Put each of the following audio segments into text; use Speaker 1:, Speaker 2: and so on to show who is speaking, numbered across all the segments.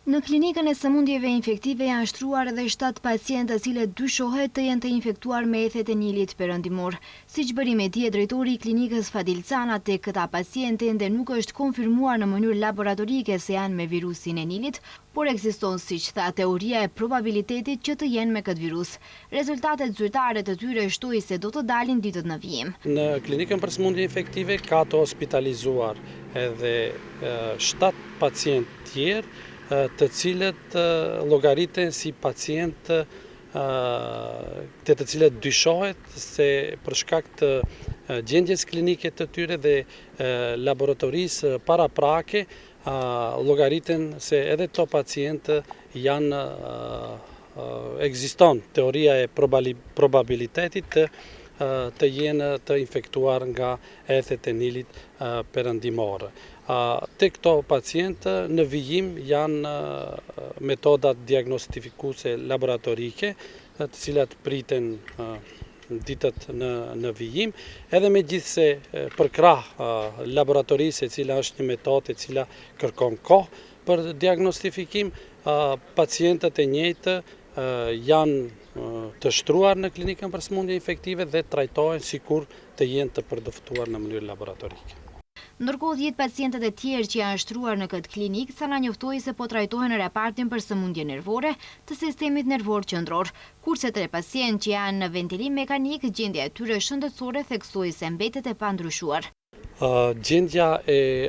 Speaker 1: Në klinikën e sëmundjeve infektive janë shtruar edhe 7 pacientë të cilët dyshohet të jenë të infektuar me ethet e Nilit perëndimor. Siç bëri me dje drejtori i klinikës Fadil Cana, tek këta pacientë ende nuk është konfirmuar në mënyrë laboratorike se janë me virusin e Nilit, por ekziston, siç tha, teoria e probabilitetit që të jenë me këtë virus. Rezultatet zyrtare të tyre shtoi se do të dalin ditët në vijim.
Speaker 2: Në klinikën për sëmundje infektive ka të hospitalizuar edhe 7 pacientë tjerë, të cilët llogariten si pacientë të cilët dyshohet se për shkak të gjendjes klinike të tyre dhe laboratorisë paraprake llogariten se edhe këto pacientë janë ekziston teoria e probabilitetit të jenë të infektuar nga ethet e Nilit perëndimor. Të këto pacientë në vijim janë metodat diagnostifikuese laboratorike, të cilat priten ditët në vijim, edhe megjithse për krah laboratorisë, e cila është një metodë e cila kërkon kohë për diagnostifikim, pacientët e njëjtë janë të shtruar në klinikën për sëmundje infektive dhe trajtohen sikur të jenë të përdoftuar në mënyrë laboratorike.
Speaker 1: Ndërkohë 10 pacientët e tjerë që janë shtruar në këtë klinikë Cana njoftoi se po trajtohen në repartin për sëmundje nervore të sistemit nervor qendror, kurse 3 pacientë që janë në ventilim mekanik, gjendja e tyre shëndetësore theksoi se mbetet e pandryshuar.
Speaker 2: Gjendja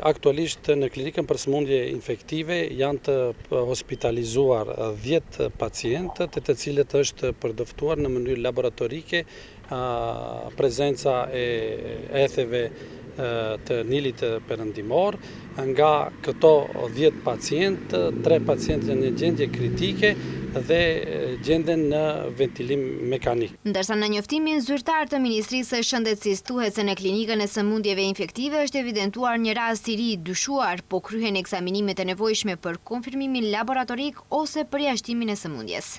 Speaker 2: aktualisht në klinikën për sëmundje infektive janë të hospitalizuar 10 pacientë, të cilët është përdoftuar në mënyrë laboratorike prezenca e etheve të Nilit perëndimor. Nga këto 10 pacientë, 3 pacientë janë në gjendje kritike dhe gjenden në ventilim mekanik.
Speaker 1: Ndërsa në njoftimin zyrtar të Ministrisë së Shëndetësisë thuhet se në klinikën e sëmundjeve infektive është evidentuar një rast i ri dyshuar, po kryhen ekzaminimet e nevojshme për konfirmimin laboratorik ose përjashtimin e sëmundjes.